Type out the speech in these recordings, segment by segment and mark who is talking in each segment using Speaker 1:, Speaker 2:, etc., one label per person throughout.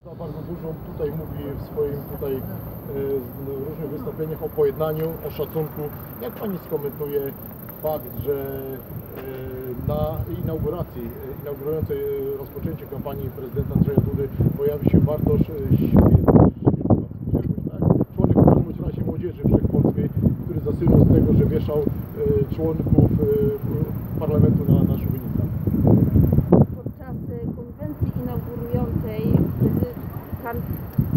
Speaker 1: Bardzo dużo tutaj mówi w swoim różnych wystąpieniach o pojednaniu, o szacunku. Jak Pani skomentuje fakt, że na inaugurującej rozpoczęcie kampanii prezydenta Andrzeja Dudy pojawi się Bartosz członek w każdym razie Młodzieży Wszechpolskiej, który zasłynął z tego, że wieszał członków parlamentu na szubienicach.
Speaker 2: Podczas konwencji inaugurującej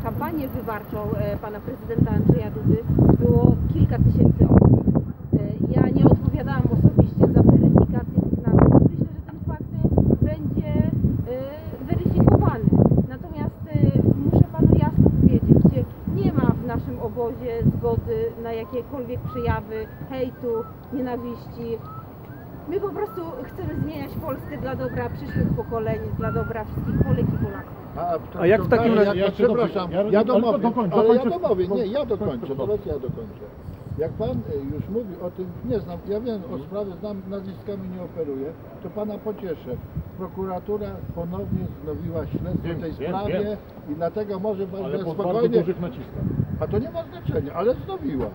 Speaker 2: kampanię wyborczą pana prezydenta Andrzeja Dudy było kilka tysięcy osób. Ja nie odpowiadałam osobiście za weryfikację tych nazwisk. Myślę, że ten fakt będzie weryfikowany. Natomiast muszę panu jasno powiedzieć, nie ma w naszym obozie zgody na jakiekolwiek przejawy hejtu, nienawiści. My po prostu chcemy zmieniać Polskę dla dobra przyszłych pokoleń, dla dobra wszystkich Polek i Polaków.
Speaker 3: A jak w takim razie...
Speaker 1: Przepraszam, ja dokończę. Jak pan już mówi o tym, nie znam, ja wiem o sprawie, znam, nazwiskami nie operuję, to pana pocieszę. Prokuratura ponownie wznowiła śledztwo w tej sprawie i dlatego może pan spokojnie... A to nie ma znaczenia, ale wznowiła.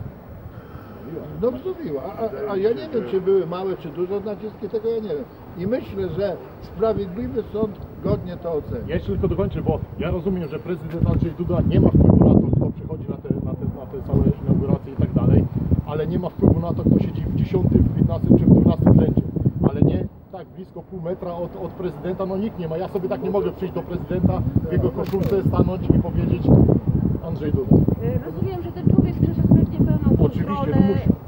Speaker 1: No wznowiła. A ja nie wiem, czy były małe, czy duże naciski, tego ja nie wiem. I myślę, że sprawiedliwy sąd godnie to oceni.
Speaker 4: Ja jeszcze tylko dokończę, bo ja rozumiem, że prezydent Andrzej Duda nie ma wpływu na to, kto przychodzi na te całe inauguracje i tak dalej, ale nie ma wpływu na to, kto siedzi w 10., w 15. czy w 12. rzędzie. Ale nie tak blisko pół metra od prezydenta, no nikt nie ma. Ja sobie tak nie mogę przyjść do prezydenta w jego koszulce, stanąć i powiedzieć Andrzej Duda.
Speaker 2: Rozumiem, że ten człowiek przeszedł pewnie pełną kontrolę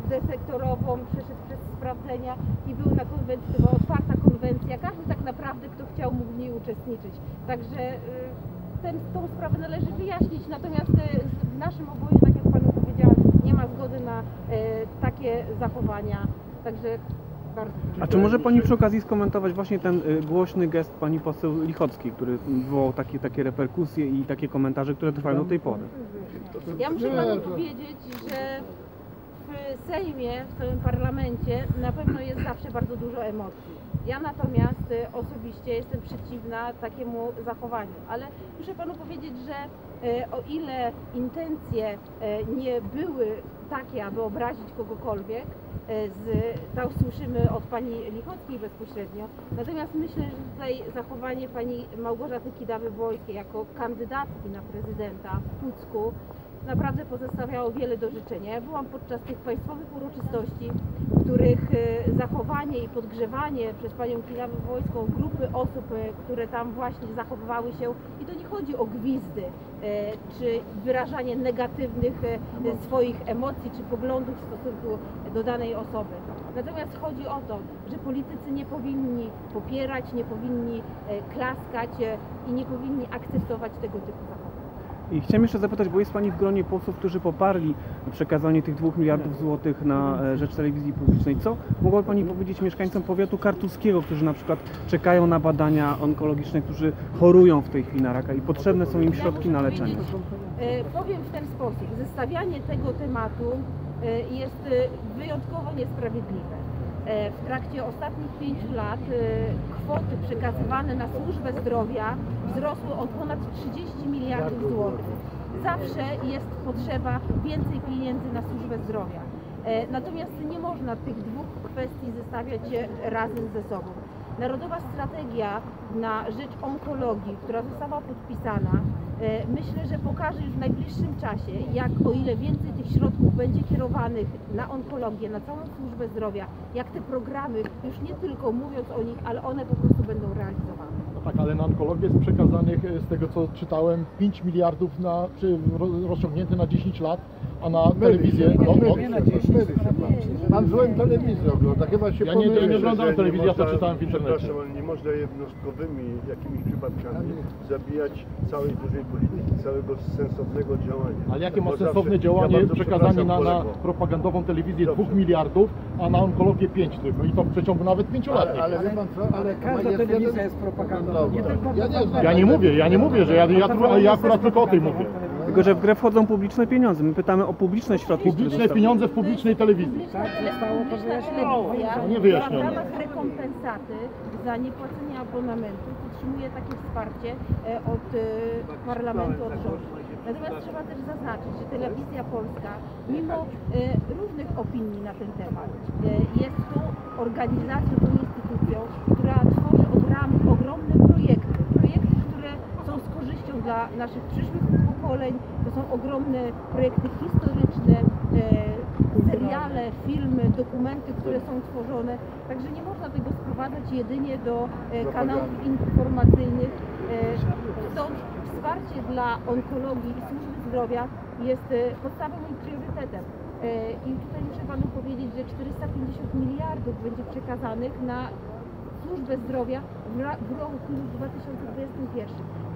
Speaker 2: desektorową, przeszedł przez sprawdzenia i był na konwencji, to była otwarta konwencja. Każdy tak naprawdę, kto chciał, mógł w niej uczestniczyć. Także tą sprawę należy wyjaśnić. Natomiast w naszym obozie, tak jak panu powiedziałam, nie ma zgody na takie zachowania. Także bardzo.
Speaker 3: A czy może pani przy okazji skomentować właśnie ten głośny gest pani poseł Lichockiej, który wywołał takie reperkusje i takie komentarze, które trwają do tej pory?
Speaker 2: Ja muszę panu powiedzieć, że w Sejmie, w całym parlamencie na pewno jest zawsze bardzo dużo emocji. Ja natomiast osobiście jestem przeciwna takiemu zachowaniu, ale muszę panu powiedzieć, że o ile intencje nie były takie, aby obrazić kogokolwiek, to słyszymy od pani Lichockiej bezpośrednio, natomiast myślę, że tutaj zachowanie pani Małgorzaty Kidawy-Błońskiej jako kandydatki na prezydenta w Pucku naprawdę pozostawiało wiele do życzenia. Ja byłam podczas tych państwowych uroczystości, w których zachowanie i podgrzewanie przez panią Kidawę-Błońską grupy osób, które tam właśnie zachowywały się, i to nie chodzi o gwizdy, czy wyrażanie negatywnych swoich emocji, czy poglądów w stosunku do danej osoby. Natomiast chodzi o to, że politycy nie powinni popierać, nie powinni klaskać i nie powinni akceptować tego typu zachowań.
Speaker 3: I chciałem jeszcze zapytać, bo jest pani w gronie posłów, którzy poparli przekazanie tych 2 miliardów złotych na rzecz telewizji publicznej. Co mogłaby pani powiedzieć mieszkańcom powiatu kartuskiego, którzy na przykład czekają na badania onkologiczne, którzy chorują w tej chwili na raka i potrzebne są im środki na leczenie?
Speaker 2: Powiem w ten sposób, zestawianie tego tematu jest wyjątkowo niesprawiedliwe. W trakcie ostatnich 5 lat kwoty przekazywane na służbę zdrowia wzrosły o ponad 30 miliardów złotych. Zawsze jest potrzeba więcej pieniędzy na służbę zdrowia. Natomiast nie można tych dwóch kwestii zestawiać razem ze sobą. Narodowa strategia na rzecz onkologii, która została podpisana, myślę, że pokaże już w najbliższym czasie, jak o ile więcej tych środków będzie kierowanych na onkologię, na całą służbę zdrowia, jak te programy, już nie tylko mówiąc o nich, ale one po prostu będą realizowane.
Speaker 4: No tak, ale na onkologię jest przekazanych, z tego co czytałem, 5 miliardów rozciągnięte na 10 lat, a na telewizję...
Speaker 1: Nie na 10. Pan złym telewizję ogląda, chyba się
Speaker 4: Ja nie oglądam telewizji, ja to czytałem w internecie.
Speaker 5: Przepraszam, ale nie można jednostkowymi jakimiś przypadkami zabijać całej dużej polityki, całego sensownego działania.
Speaker 4: Ale jakie ma sensowne działanie przekazanie na propagandową telewizję 2 miliardów, a na onkologię 5 tylko i to w przeciągu nawet 5 lat.
Speaker 1: Ale wie pan co, ale
Speaker 6: każda telewizja jest propagandowa.
Speaker 4: Ja nie mówię, że ja akurat tylko o tej mówię.
Speaker 3: Tylko że w grę wchodzą publiczne pieniądze. My pytamy o publiczne środki.
Speaker 4: Publiczne pieniądze w publicznej telewizji.
Speaker 2: Tak, zostało to wyjaśnione.
Speaker 4: Nie wyjaśnione.
Speaker 2: W ramach rekompensaty za niepłacenie abonamentu otrzymuje takie wsparcie od parlamentu, od rządu. Natomiast trzeba też zaznaczyć, że Telewizja Polska, mimo różnych opinii na ten temat, jest tu organizacją, tą instytucją, która tworzy od ram ogromne projekty, które są z korzyścią dla naszych przyszłych pokoleń. To są ogromne projekty historyczne, seriale, filmy, dokumenty, które są tworzone. Także nie można tego sprowadzać jedynie do kanałów informacyjnych. Stąd wsparcie dla onkologii i służby zdrowia jest podstawowym i priorytetem. I tutaj muszę Panu powiedzieć, że 450 miliardów będzie przekazanych na służbę zdrowia w roku 2021.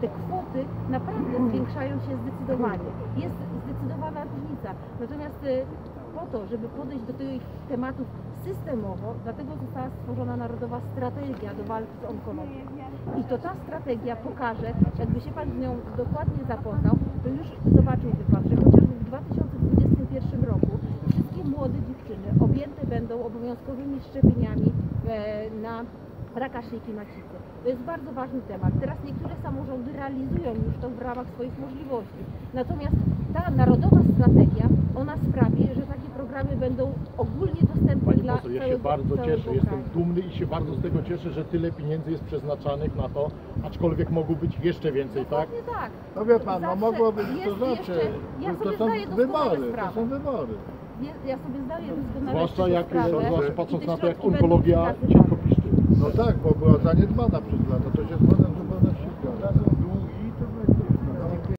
Speaker 2: Te kwoty naprawdę zwiększają się zdecydowanie. Jest zdecydowana różnica. Natomiast po to, żeby podejść do tych tematów systemowo, dlatego została stworzona Narodowa Strategia do walki z onkologią. I to ta strategia pokaże, jakby się Pan z nią dokładnie zapoznał, to już zobaczyłby Pan, że chociażby w 2021 roku wszystkie młode dziewczyny objęte będą obowiązkowymi szczepieniami na raka szyjki macicy. To jest bardzo ważny temat. Teraz niektóre samorządy realizują już to w ramach swoich możliwości. Natomiast ta narodowa strategia, ona sprawi, że takie programy będą ogólnie dostępne
Speaker 4: Pani
Speaker 2: dla
Speaker 4: poseł, ja się
Speaker 2: całego
Speaker 4: bardzo cieszę,
Speaker 2: kraju.
Speaker 4: jestem dumny i się bardzo z tego cieszę, że tyle pieniędzy jest przeznaczanych na to, aczkolwiek mogło być jeszcze więcej, tak?
Speaker 2: Dokładnie tak.
Speaker 1: No wie pan, no
Speaker 2: Zawsze
Speaker 1: mogło być,
Speaker 2: jest
Speaker 1: to znaczy,
Speaker 2: jeszcze, ja
Speaker 1: to
Speaker 2: sobie
Speaker 1: są
Speaker 2: zdaję doskonale
Speaker 1: wybory, to
Speaker 2: sprawę.
Speaker 1: są wybory.
Speaker 2: Ja sobie zdaję doskonale
Speaker 4: Zwłaszcza
Speaker 2: sprawę.
Speaker 4: zwłaszcza
Speaker 2: i
Speaker 4: patrząc
Speaker 2: te
Speaker 4: na to, jak
Speaker 2: środki będą
Speaker 4: onkologia
Speaker 2: przekazywane.
Speaker 4: cienko piszczy.
Speaker 1: No tak, bo była zaniedbana przez lata, to się z panem w zupełności zgadzam.